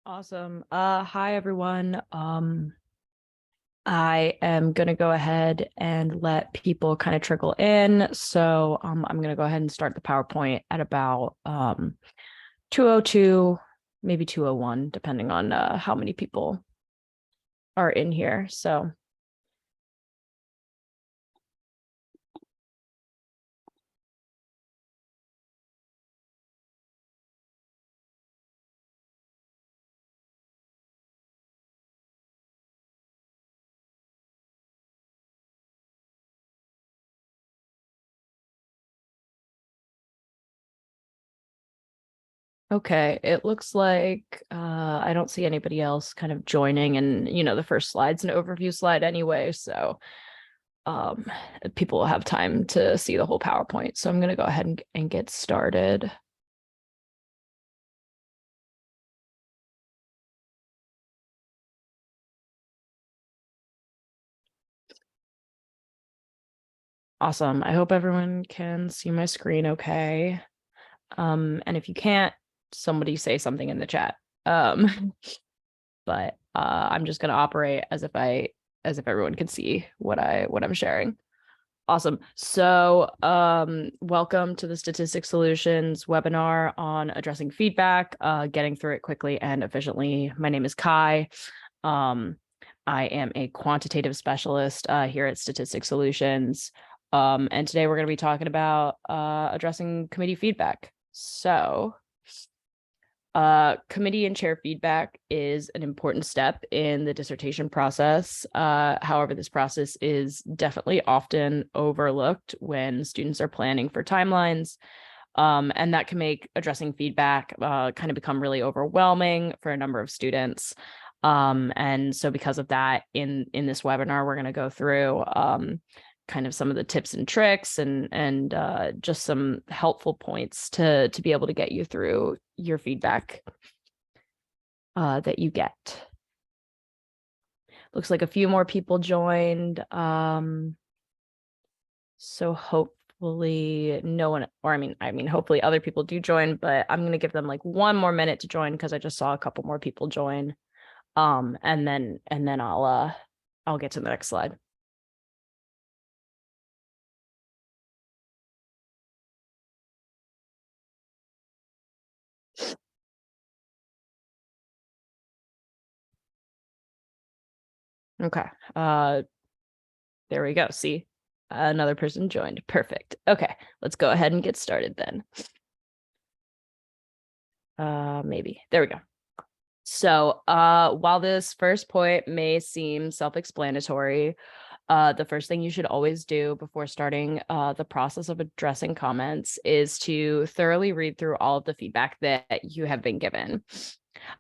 Awesome. Hi everyone. I am gonna go ahead and let people kind of trickle in. So I'm gonna go ahead and start the PowerPoint at about 2:02, maybe 2:01, depending on how many people are in here. So okay, it looks like I don't see anybody else kind of joining, and the first slide's an overview slide anyway, so um people will have time to see the whole PowerPoint. So I'm gonna go ahead and get started. Awesome. I hope everyone can see my screen okay. And if you can't, somebody say something in the chat. But I'm just gonna operate as if everyone can see what I'm sharing. Awesome. So welcome to the Statistics Solutions webinar on addressing feedback, getting through it quickly and efficiently. My name is Kai. I am a quantitative specialist here at Statistics Solutions. And today we're going to be talking about addressing committee feedback. So committee and chair feedback is an important step in the dissertation process. However, this process is definitely often overlooked when students are planning for timelines. And that can make addressing feedback kind of become really overwhelming for a number of students. And so because of that, in this webinar, we're going to go through kind of some of the tips and tricks and just some helpful points to be able to get you through your feedback that you get. Looks like a few more people joined. So hopefully no one, or I mean, hopefully other people do join, but I'm going to give them like 1 more minute to join because I just saw a couple more people join. And then I'll get to the next slide. Okay. There we go. See, another person joined. Perfect. Okay, let's go ahead and get started then. Maybe. There we go. So while this first point may seem self-explanatory, the first thing you should always do before starting the process of addressing comments is to thoroughly read through all of the feedback that you have been given.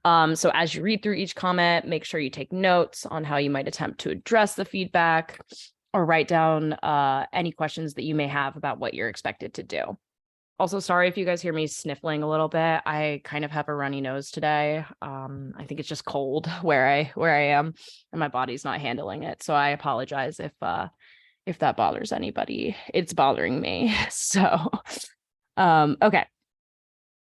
So as you read through each comment, make sure you take notes on how you might attempt to address the feedback or write down any questions that you may have about what you're expected to do. Also, sorry if you guys hear me sniffling a little bit. I kind of have a runny nose today. I think it's just cold where I am, and my body's not handling it. So I apologize if that bothers anybody. It's bothering me. So okay.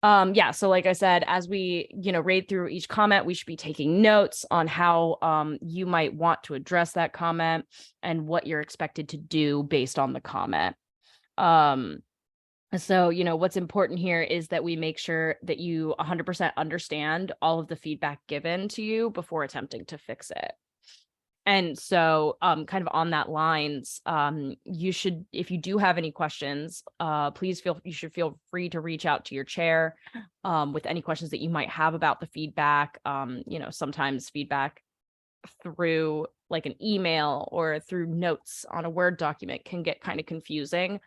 Yeah, so like I said, as we read through each comment, we should be taking notes on how you might want to address that comment and what you're expected to do based on the comment. So, what's important here is that we make sure that you 100% understand all of the feedback given to you before attempting to fix it. And so, kind of on that lines, you should, if you do have any questions, you should feel free to reach out to your chair with any questions that you might have about the feedback. Sometimes feedback through like an email or through notes on a Word document can get kind of confusing.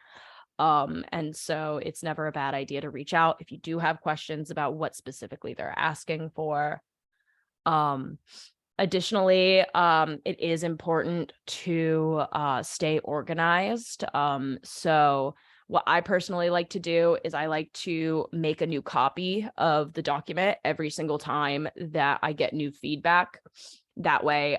And so it's never a bad idea to reach out if you do have questions about what specifically they're asking for. Additionally, it is important to stay organized. So what I personally like to do is I like to make a new copy of the document every single time that I get new feedback. That way,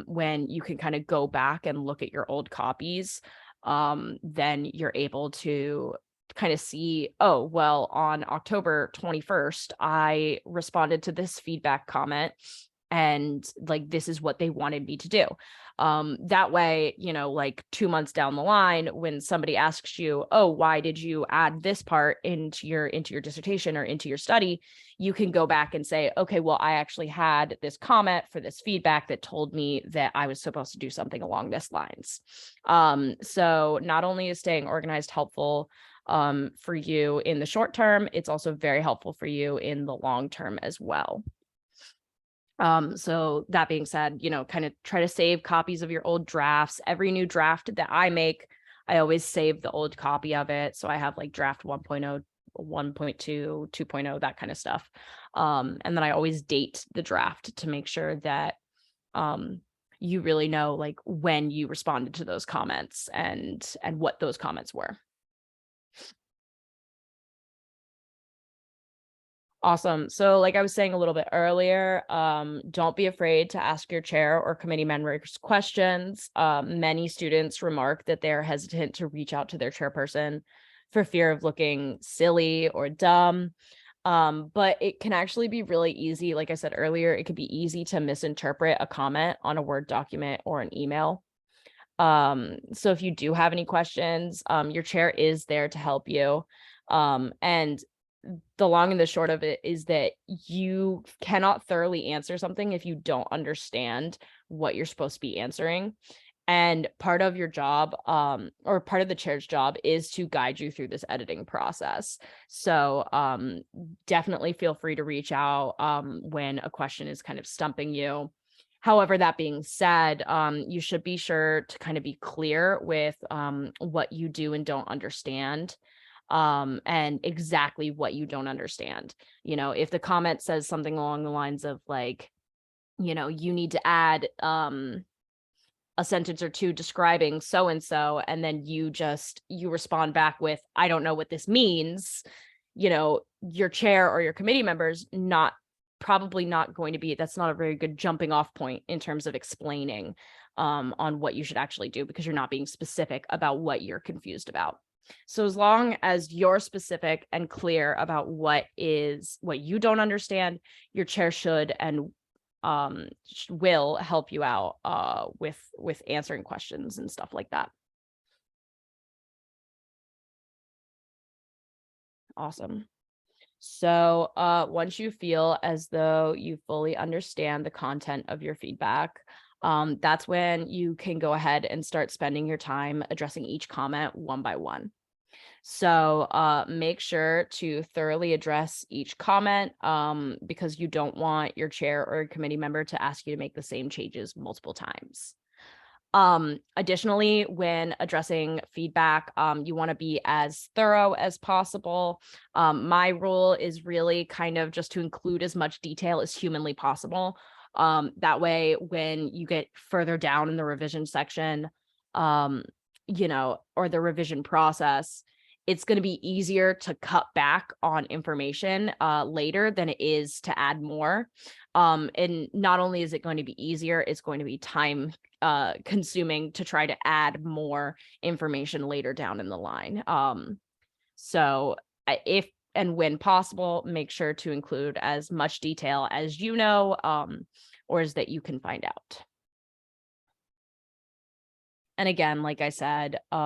when you can kind of go back and look at your old copies, then you're able to kind of see, oh, well, on October 21st, I responded to this feedback comment, and like, this is what they wanted me to do. That way, like 2 months down the line, when somebody asks you, oh, why did you add this part into your dissertation or into your study, you can go back and say, okay, well, I actually had this comment for this feedback that told me that I was supposed to do something along this lines. So not only is staying organized helpful for you in the short term, it's also very helpful for you in the long term as well. So that being said, kind of try to save copies of your old drafts. Every new draft that I make, I always save the old copy of it. So I have like draft 1.0, 1.2, 2.0, that kind of stuff. And then I always date the draft to make sure that you really know like when you responded to those comments and what those comments were. Awesome. So like I was saying a little bit earlier, don't be afraid to ask your chair or committee members questions. Many students remark that they're hesitant to reach out to their chairperson for fear of looking silly or dumb. But it can actually be really easy. Like I said earlier, it could be easy to misinterpret a comment on a Word document or an email. So if you do have any questions, your chair is there to help you. And the long and the short of it is that you cannot thoroughly answer something if you don't understand what you're supposed to be answering. And part of your job, or part of the chair's job, is to guide you through this editing process. So definitely feel free to reach out when a question is kind of stumping you. However, that being said, you should be sure to kind of be clear with what you do and don't understand, and exactly what you don't understand. If the comment says something along the lines of like, you need to add a sentence or two describing so and so, and then you respond back with, I don't know what this means, your chair or your committee members probably not going to be, that's not a very good jumping off point in terms of explaining on what you should actually do, because you're not being specific about what you're confused about. So as long as you're specific and clear about what you don't understand, your chair should and will help you out with answering questions and stuff like that. Awesome. So once you feel as though you fully understand the content of your feedback, that's when you can go ahead and start spending your time addressing each comment one by one. So make sure to thoroughly address each comment, because you don't want your chair or committee member to ask you to make the same changes multiple times. Additionally, when addressing feedback, you want to be as thorough as possible. My rule is really kind of just to include as much detail as humanly possible. That way, when you get further down in the revision section, or the revision process, it's going to be easier to cut back on information later than it is to add more. And not only is it going to be easier, it's going to be time consuming to try to add more information later down in the line. So if and when possible, make sure to include as much detail as or as that you can find out. And again, like I said, we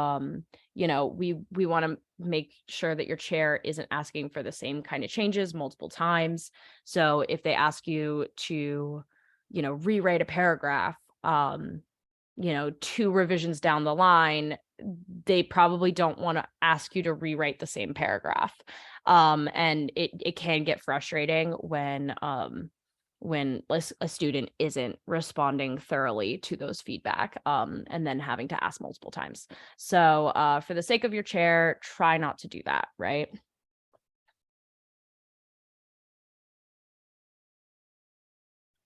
want to make sure that your chair isn't asking for the same kind of changes multiple times. So if they ask you to, rewrite a paragraph, 2 revisions down the line, they probably don't want to ask you to rewrite the same paragraph. And it can get frustrating when a student isn't responding thoroughly to those feedback, and then having to ask multiple times. So for the sake of your chair, try not to do that, right?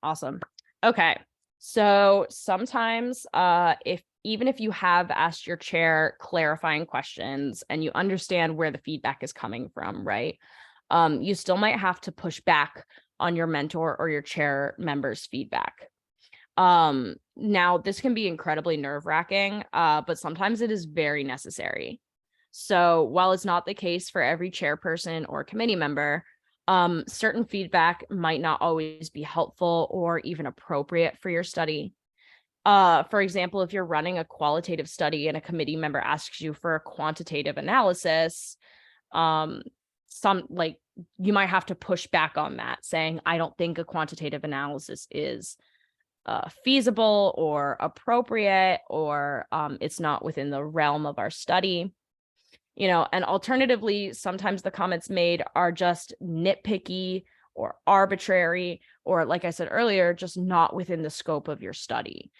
Awesome. Okay. So sometimes even if you have asked your chair clarifying questions and you understand where the feedback is coming from, right? You still might have to push back on your mentor or your chair member's feedback. Now this can be incredibly nerve-wracking, but sometimes it is very necessary. So while it's not the case for every chairperson or committee member, certain feedback might not always be helpful or even appropriate for your study. For example, if you're running a qualitative study and a committee member asks you for a quantitative analysis, um, you might have to push back on that, saying, I don't think a quantitative analysis is feasible or appropriate, or it's not within the realm of our study. And alternatively, sometimes the comments made are just nitpicky or arbitrary, or like I said earlier, just not within the scope of your study.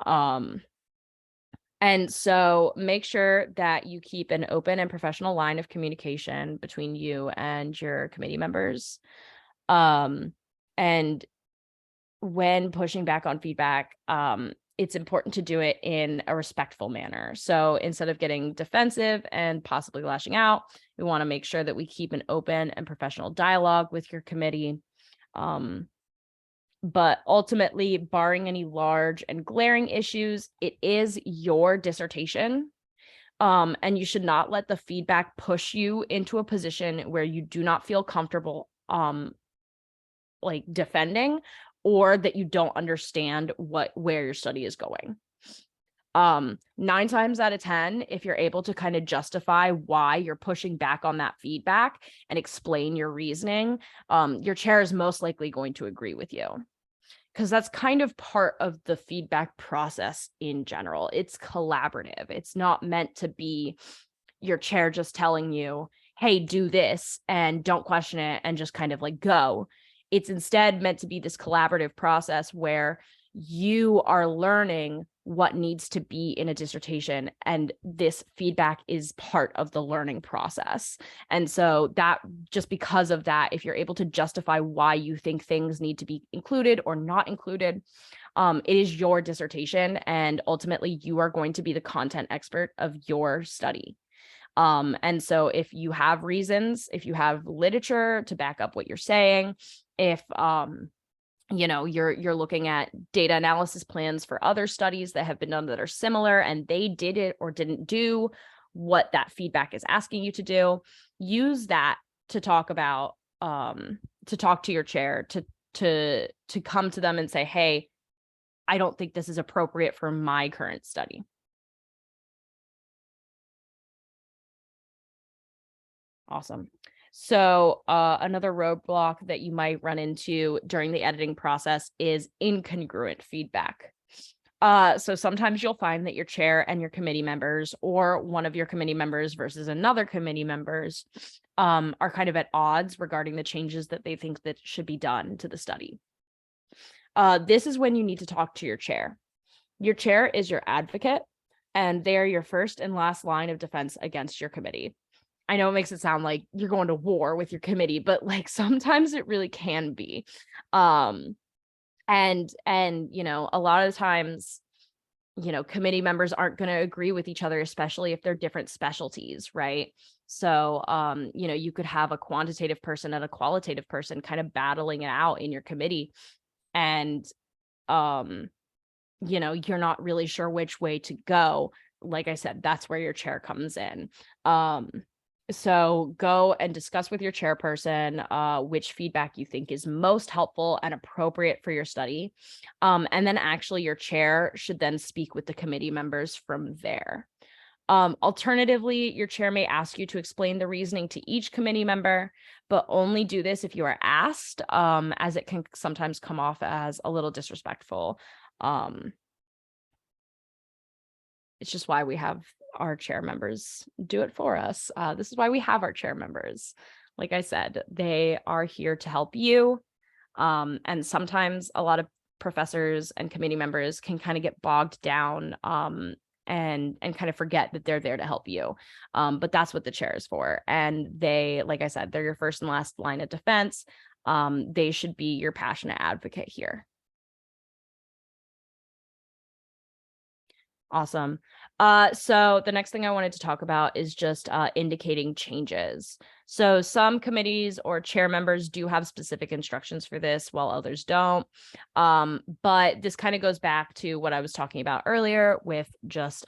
And so make sure that you keep an open and professional line of communication between you and your committee members. And when pushing back on feedback, it's important to do it in a respectful manner. So instead of getting defensive and possibly lashing out, we want to make sure that we keep an open and professional dialogue with your committee. But ultimately, barring any large and glaring issues, it is your dissertation. And you should not let the feedback push you into a position where you do not feel comfortable defending, or that you don't understand where your study is going. 9 times out of 10, if you're able to kind of justify why you're pushing back on that feedback and explain your reasoning, your chair is most likely going to agree with you, because that's kind of part of the feedback process in general. It's collaborative. It's not meant to be your chair just telling you, hey, do this and don't question it and just kind of go. It's instead meant to be this collaborative process where you are learning what needs to be in a dissertation, and this feedback is part of the learning process. And so that, just because of that, if you're able to justify why you think things need to be included or not included, it is your dissertation, and ultimately you are going to be the content expert of your study. And so if you have reasons, if you have literature to back up what you're saying, if you're looking at data analysis plans for other studies that have been done that are similar, and they did it or didn't do what that feedback is asking you to do, use that to talk about, to talk to your chair, to come to them and say, hey, I don't think this is appropriate for my current study. Awesome. So another roadblock that you might run into during the editing process is incongruent feedback. So sometimes you'll find that your chair and your committee members, or one of your committee members versus another committee members, are kind of at odds regarding the changes that they think that should be done to the study. This is when you need to talk to your chair. Your chair is your advocate, and they're your first and last line of defense against your committee. I know it makes it sound like you're going to war with your committee, but sometimes it really can be. And a lot of times, committee members aren't going to agree with each other, especially if they're different specialties, right? So, you could have a quantitative person and a qualitative person kind of battling it out in your committee, and, you're not really sure which way to go. Like I said, that's where your chair comes in. So go and discuss with your chairperson which feedback you think is most helpful and appropriate for your study. And then actually your chair should then speak with the committee members from there. Alternatively, your chair may ask you to explain the reasoning to each committee member, but only do this if you are asked, as it can sometimes come off as a little disrespectful. It's just why we have our chair members do it for us. This is why we have our chair members. Like I said, they are here to help you. And sometimes a lot of professors and committee members can kind of get bogged down and kind of forget that they're there to help you. But that's what the chair is for. And they, like I said, they're your first and last line of defense. They should be your passionate advocate here. Awesome. So the next thing I wanted to talk about is just indicating changes. So some committees or chair members do have specific instructions for this, while others don't. But this kind of goes back to what I was talking about earlier with just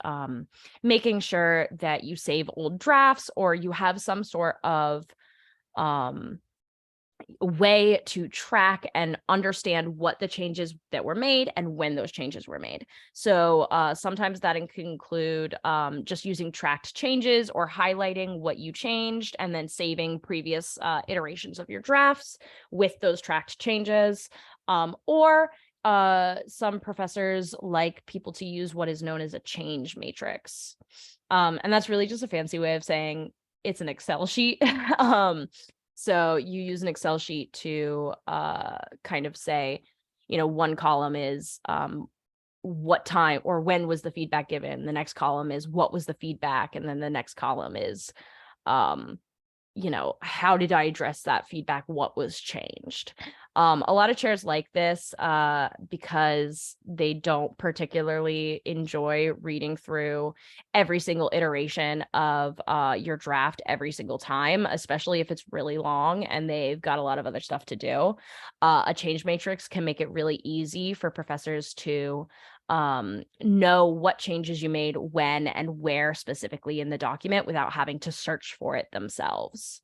making sure that you save old drafts, or you have some sort of way to track and understand what the changes that were made and when those changes were made. So sometimes that can include just using tracked changes or highlighting what you changed and then saving previous iterations of your drafts with those tracked changes. Or some professors like people to use what is known as a change matrix. And that's really just a fancy way of saying it's an Excel sheet. So you use an Excel sheet to kind of say, one column is what time or when was the feedback given. The next column is what was the feedback. And then the next column is, how did I address that feedback? What was changed? A lot of chairs like this because they don't particularly enjoy reading through every single iteration of your draft every single time, especially if it's really long and they've got a lot of other stuff to do. A change matrix can make it really easy for professors to know what changes you made when and where specifically in the document without having to search for it themselves.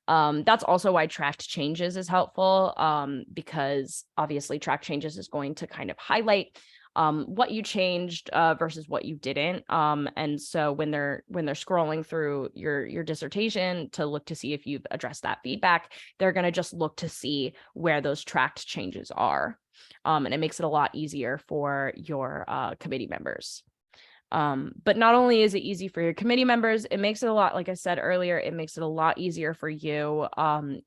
That's also why tracked changes is helpful, because obviously tracked changes is going to kind of highlight what you changed versus what you didn't. And so when they're scrolling through your dissertation to look to see if you've addressed that feedback, they're going to just look to see where those tracked changes are. And it makes it a lot easier for your committee members. But not only is it easy for your committee members, it makes it a lot, like I said earlier, it makes it a lot easier for you.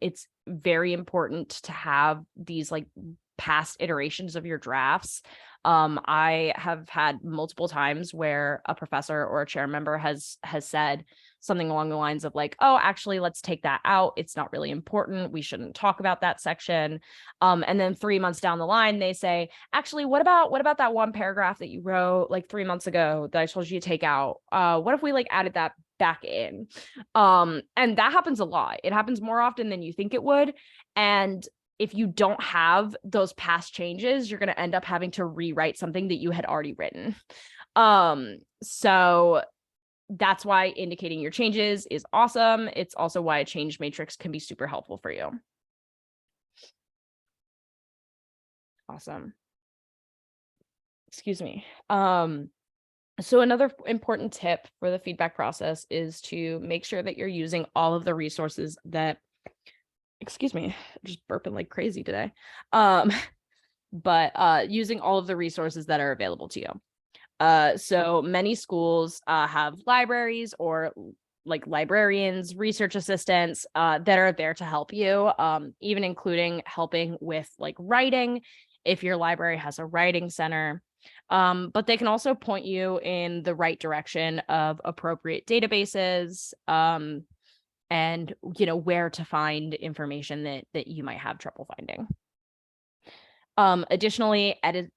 It's very important to have these like past iterations of your drafts. I have had multiple times where a professor or a chair member has said something along the lines of like, oh, actually, let's take that out. It's not really important. We shouldn't talk about that section. And then 3 months down the line, they say, actually, what about that one paragraph that you wrote like 3 months ago that I told you to take out? What if we like added that back in? And that happens a lot. It happens more often than you think it would. And if you don't have those past changes, you're going to end up having to rewrite something that you had already written. So that's why indicating your changes is awesome. It's also why a change matrix can be super helpful for you. Awesome. Excuse me. So another important tip for the feedback process is to make sure that you're using all of the resources that, excuse me, I'm just burping like crazy today. But using all of the resources that are available to you. So many schools have libraries or like librarians, research assistants that are there to help you, even including helping with like writing if your library has a writing center. But they can also point you in the right direction of appropriate databases and where to find information that you might have trouble finding. Additionally,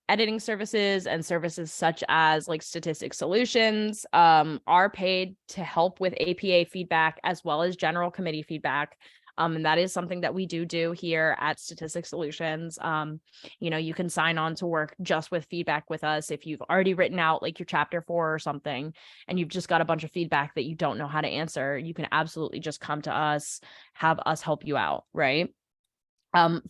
editing services and services such as like Statistics Solutions are paid to help with APA feedback as well as general committee feedback. And that is something that we do here at Statistics Solutions. You can sign on to work just with feedback with us if you've already written out like your chapter 4 or something, and you've just got a bunch of feedback that you don't know how to answer. You can absolutely just come to us, have us help you out, right?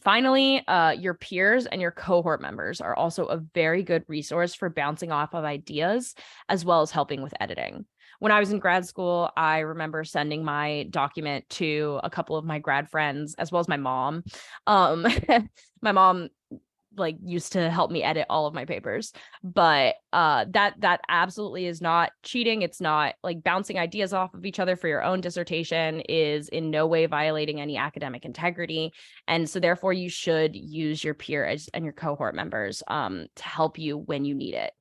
Finally, your peers and your cohort members are also a very good resource for bouncing off of ideas as well as helping with editing. When I was in grad school, I remember sending my document to a couple of my grad friends as well as my mom. My mom like used to help me edit all of my papers, but that absolutely is not cheating. It's not like bouncing ideas off of each other for your own dissertation is in no way violating any academic integrity. And so therefore you should use your peers and your cohort members to help you when you need it.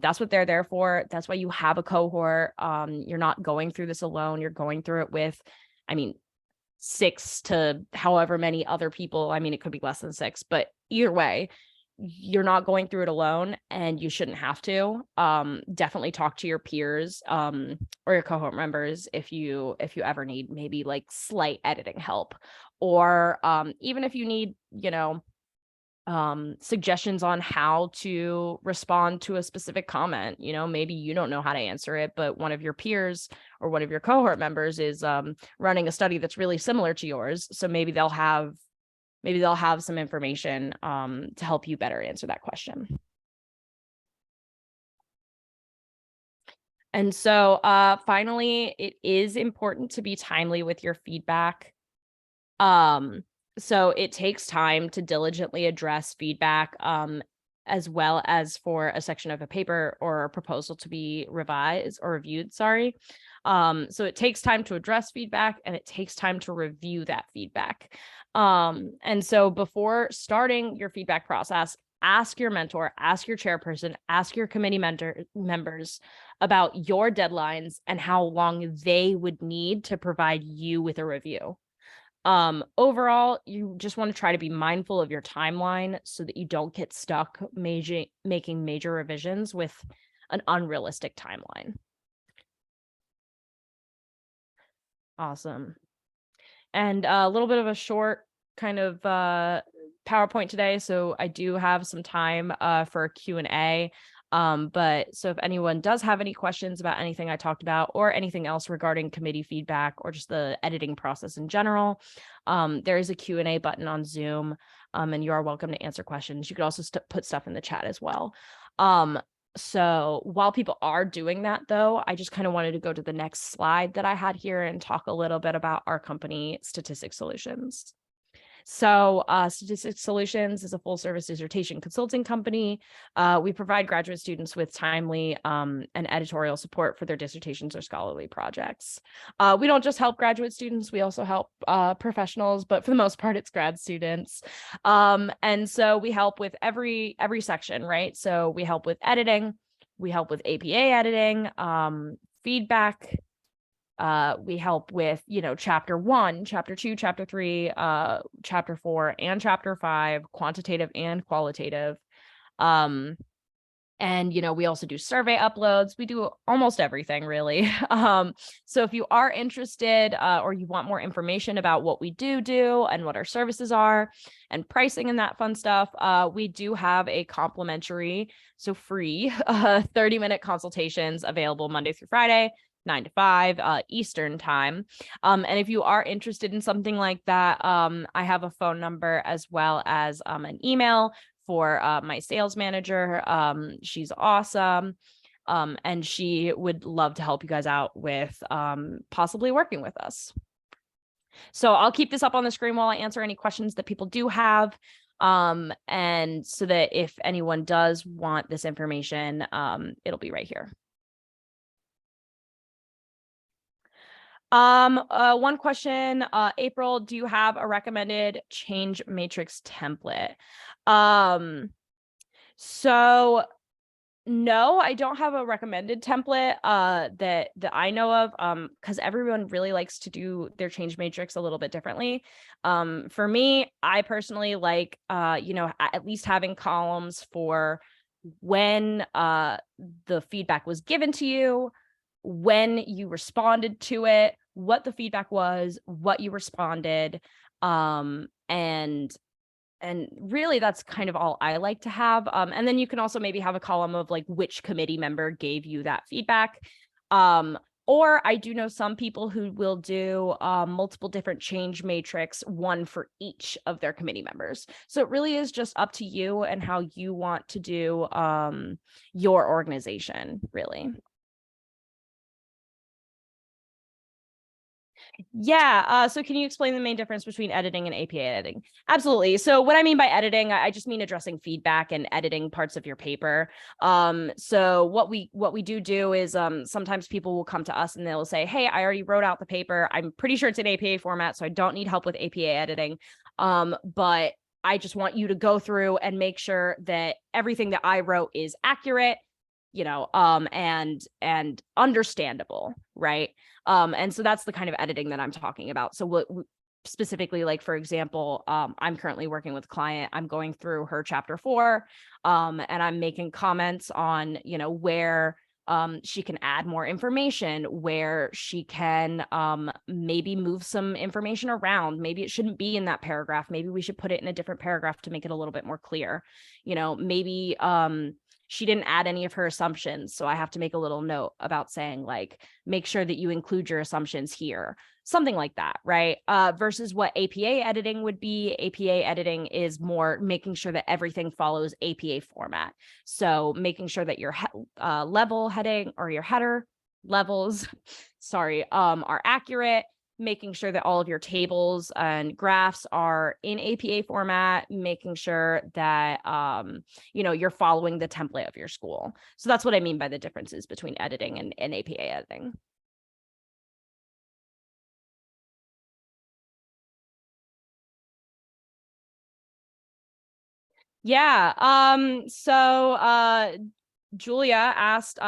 That's what they're there for. That's why you have a cohort. You're not going through this alone. You're going through it with, 6 to however many other people. It could be less than 6, but either way, you're not going through it alone, and you shouldn't have to. Definitely talk to your peers or your cohort members if you ever need maybe like slight editing help, or even if you need, suggestions on how to respond to a specific comment. Maybe you don't know how to answer it, but one of your peers or one of your cohort members is running a study that's really similar to yours. So maybe they'll have some information to help you better answer that question. And so finally, it is important to be timely with your feedback. So it takes time to diligently address feedback, as well as for a section of a paper or a proposal to be revised or reviewed, sorry. So it takes time to address feedback, and it takes time to review that feedback. And so before starting your feedback process, ask your mentor, ask your chairperson, ask your committee members about your deadlines and how long they would need to provide you with a review. Overall, you just want to try to be mindful of your timeline so that you don't get stuck making major revisions with an unrealistic timeline. Awesome. And a little bit of a short kind of PowerPoint today. So I do have some time for a Q&A. But so if anyone does have any questions about anything I talked about or anything else regarding committee feedback or just the editing process in general, there is a Q&A button on Zoom, and you are welcome to answer questions. You could also put stuff in the chat as well. So while people are doing that, though, I just kind of wanted to go to the next slide that I had here and talk a little bit about our company, Statistics Solutions. So Statistics Solutions is a full-service dissertation consulting company. We provide graduate students with timely and editorial support for their dissertations or scholarly projects. We don't just help graduate students, we also help professionals, but for the most part, it's grad students. And so we help with every section, right? So we help with editing, we help with APA editing, feedback, we help with, chapter 1, chapter 2, chapter 3, chapter 4, and chapter 5, quantitative and qualitative. And, we also do survey uploads. We do almost everything, really. So if you are interested or you want more information about what we do and what our services are and pricing and that fun stuff, we do have a complimentary, so free 30-minute consultations available Monday through Friday, 9 to 5 Eastern time. And if you are interested in something like that, I have a phone number as well as an email for my sales manager. She's awesome. And she would love to help you guys out with possibly working with us. So I'll keep this up on the screen while I answer any questions that people do have. And so that if anyone does want this information, it'll be right here. One question, April, do you have a recommended change matrix template? So no, I don't have a recommended template that I know of, because everyone really likes to do their change matrix a little bit differently. For me, I personally like at least having columns for when the feedback was given to you, when you responded to it, what the feedback was, what you responded, and really that's kind of all I like to have. And then you can also maybe have a column of like which committee member gave you that feedback. Or I do know some people who will do multiple different change matrix, one for each of their committee members. So it really is just up to you and how you want to do your organization, really. Yeah. So can you explain the main difference between editing and APA editing? Absolutely. So what I mean by editing, I just mean addressing feedback and editing parts of your paper. So what we do is sometimes people will come to us and they'll say, hey, I already wrote out the paper. I'm pretty sure it's in APA format, so I don't need help with APA editing. But I just want you to go through and make sure that everything that I wrote is accurate, and understandable, right? And so that's the kind of editing that I'm talking about. So specifically, like, for example, I'm currently working with a client. I'm going through her chapter 4, and I'm making comments on, where she can add more information, where she can maybe move some information around. Maybe it shouldn't be in that paragraph. Maybe we should put it in a different paragraph to make it a little bit more clear. Maybe she didn't add any of her assumptions. So I have to make a little note about saying, like, make sure that you include your assumptions here, something like that, right? Versus what APA editing would be. APA editing is more making sure that everything follows APA format. So making sure that your level heading or your header levels, sorry, are accurate, making sure that all of your tables and graphs are in APA format, making sure that, you're following the template of your school. So that's what I mean by the differences between editing and APA editing. Yeah. So Julia asked,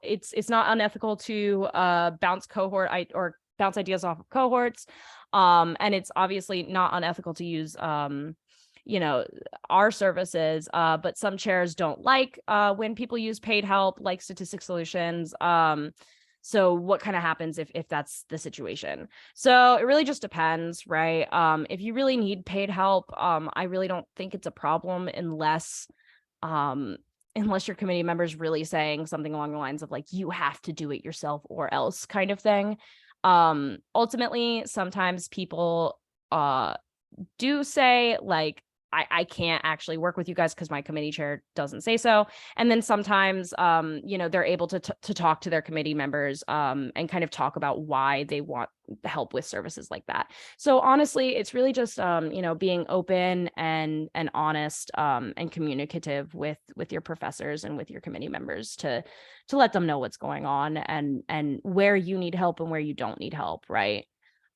it's not unethical to bounce or bounce ideas off of cohorts. And it's obviously not unethical to use our services, but some chairs don't like when people use paid help, like Statistics Solutions. So what kind of happens if that's the situation? So it really just depends, right? If you really need paid help, I really don't think it's a problem unless your committee member's really saying something along the lines of, like, you have to do it yourself or else kind of thing. Ultimately, sometimes people do say, like, I can't actually work with you guys because my committee chair doesn't say so. And then sometimes, they're able to talk to their committee members and kind of talk about why they want help with services like that. So honestly, it's really just, being open and honest and communicative with your professors and with your committee members to let them know what's going on and where you need help and where you don't need help, right?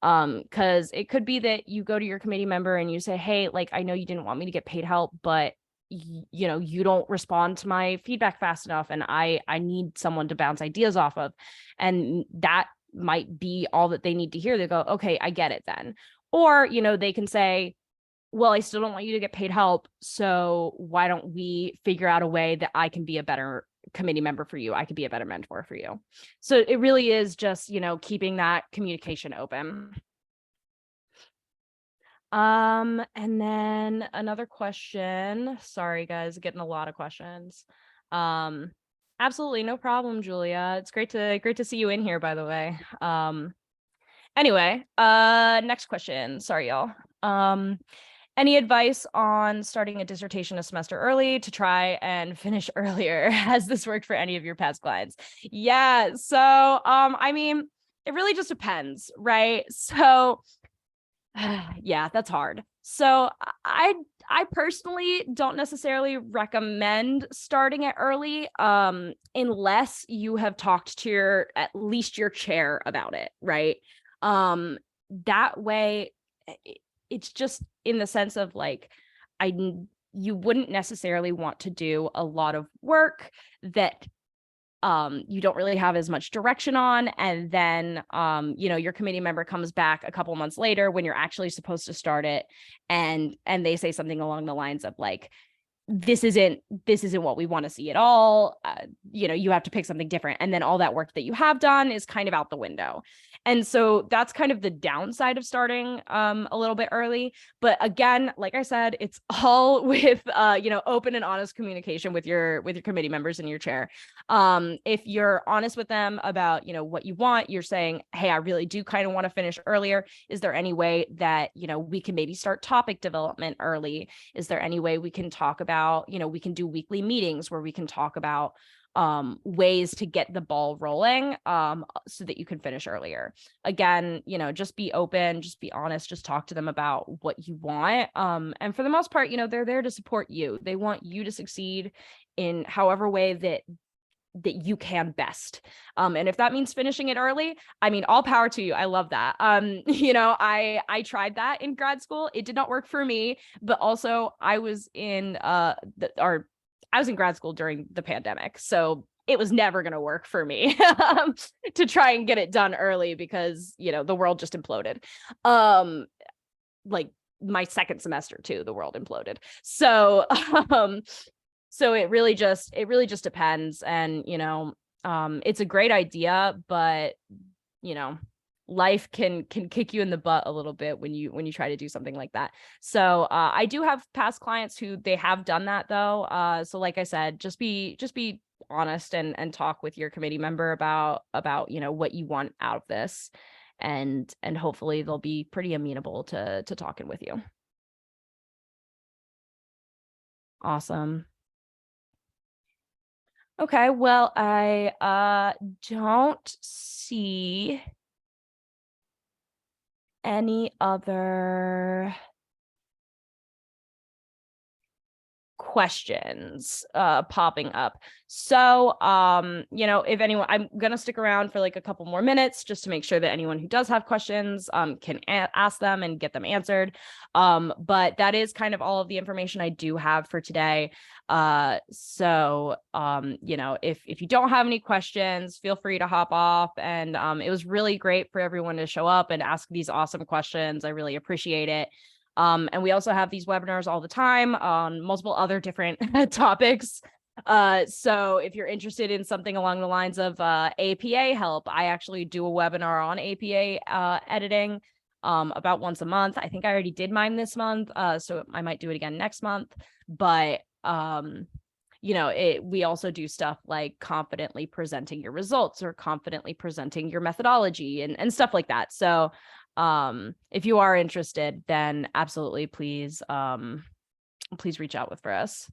Because it could be that you go to your committee member and you say, hey, like, I know you didn't want me to get paid help, but you don't respond to my feedback fast enough, and I need someone to bounce ideas off of. And that might be all that they need to hear. They go, okay, I get it then. Or, they can say, well, I still don't want you to get paid help, so why don't we figure out a way that I can be a better committee member for you? I could be a better mentor for you. So it really is just, keeping that communication open. And then another question. Sorry, guys, getting a lot of questions. Absolutely no problem, Julia. It's great to see you in here, by the way. Anyway, next question. Sorry, y'all. Any advice on starting a dissertation a semester early to try and finish earlier? Has this worked for any of your past clients? Yeah. So, I mean, it really just depends, right? So, yeah, that's hard. So I personally don't necessarily recommend starting it early, unless you have talked to at least your chair about it, right? That way, it's just in the sense of, like, you wouldn't necessarily want to do a lot of work that you don't really have as much direction on, and then your committee member comes back a couple months later when you're actually supposed to start it, and they say something along the lines of, like, this isn't what we want to see at all. You have to pick something different, and then all that work that you have done is kind of out the window. And so that's kind of the downside of starting a little bit early. But again, like I said, it's all with open and honest communication with your committee members and your chair. If you're honest with them about what you want, you're saying, hey, I really do kind of want to finish earlier. Is there any way that we can maybe start topic development early? Is there any way we can talk about, we can do weekly meetings where we can talk about ways to get the ball rolling so that you can finish earlier? Again, just be open, just be honest, just talk to them about what you want. And for the most part, they're there to support you. They want you to succeed in however way that you can best. And if that means finishing it early, I mean, all power to you. I love that. I tried that in grad school. It did not work for me, but also I was in I was in grad school during the pandemic. So it was never going to work for me to try and get it done early because, the world just imploded. Like my second semester too, the world imploded. So, so it really just depends. And, it's a great idea, but, life can kick you in the butt a little bit when you try to do something like that. So I do have past clients who they have done that though. So like I said, just be honest and talk with your committee member about what you want out of this, and hopefully they'll be pretty amenable to talking with you. Awesome. Okay, well, I don't see any other questions popping up. So if anyone, I'm gonna stick around for like a couple more minutes just to make sure that anyone who does have questions can ask them and get them answered. But that is kind of all of the information I do have for today. So if you don't have any questions, feel free to hop off. And it was really great for everyone to show up and ask these awesome questions. I really appreciate it. And we also have these webinars all the time on multiple other different topics. So if you're interested in something along the lines of APA help, I actually do a webinar on APA editing about once a month. I think I already did mine this month, so I might do it again next month. But we also do stuff like confidently presenting your results or confidently presenting your methodology and stuff like that. So if you are interested, then absolutely please reach out for us.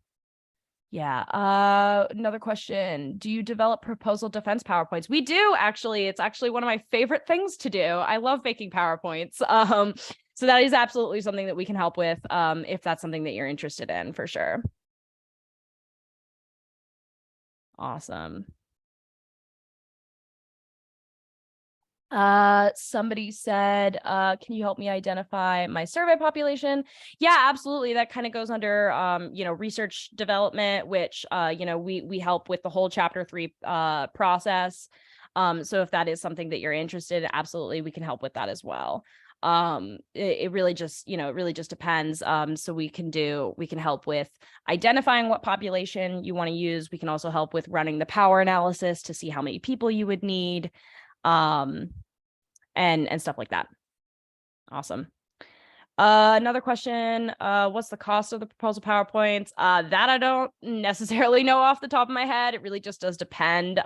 Yeah. Another question. Do you develop proposal defense PowerPoints? We do, actually. It's actually one of my favorite things to do. I love making PowerPoints. So that is absolutely something that we can help with if that's something that you're interested in, for sure. Awesome. Somebody said, can you help me identify my survey population? Yeah, absolutely. That kind of goes under, research development, which, we help with the whole chapter 3 process. So if that is something that you're interested in, absolutely, we can help with that as well. It really just, depends. So we can help with identifying what population you want to use. We can also help with running the power analysis to see how many people you would need. And stuff like that. Awesome. Another question, what's the cost of the proposal PowerPoints? That I don't necessarily know off the top of my head. It really just does depend.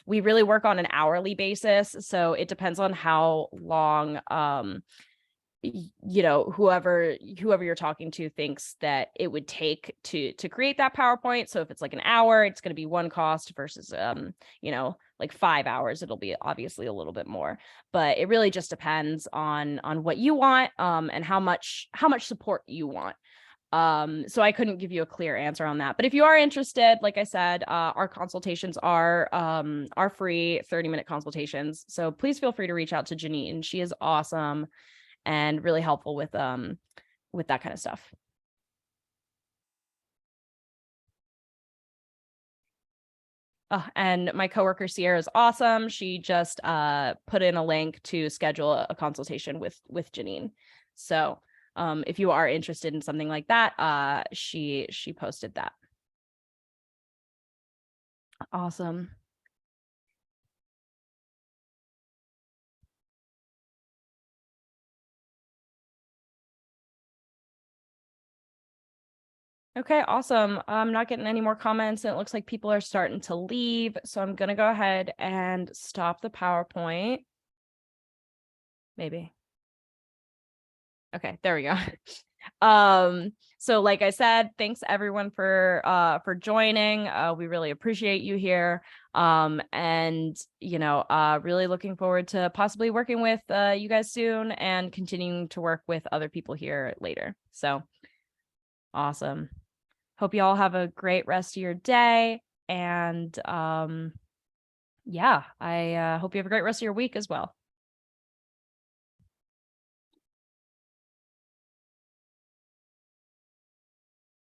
We really work on an hourly basis, so it depends on how long whoever you're talking to thinks that it would take to create that PowerPoint. So if it's like an hour, it's going to be one cost versus like 5 hours, it'll be obviously a little bit more. But it really just depends on what you want and how much support you want. So I couldn't give you a clear answer on that. But if you are interested, like I said, our consultations are free 30-minute consultations. So please feel free to reach out to Janine. She is awesome and really helpful with that kind of stuff. And my coworker Sierra is awesome. She just put in a link to schedule a consultation with Janine. So if you are interested in something like that, she posted that. Awesome. Okay, awesome. I'm not getting any more comments, and it looks like people are starting to leave. So I'm going to go ahead and stop the PowerPoint. Maybe. Okay, there we go. So like I said, thanks everyone for joining. We really appreciate you here. And really looking forward to possibly working with you guys soon and continuing to work with other people here later. So awesome. Hope you all have a great rest of your day. And yeah, I hope you have a great rest of your week as well.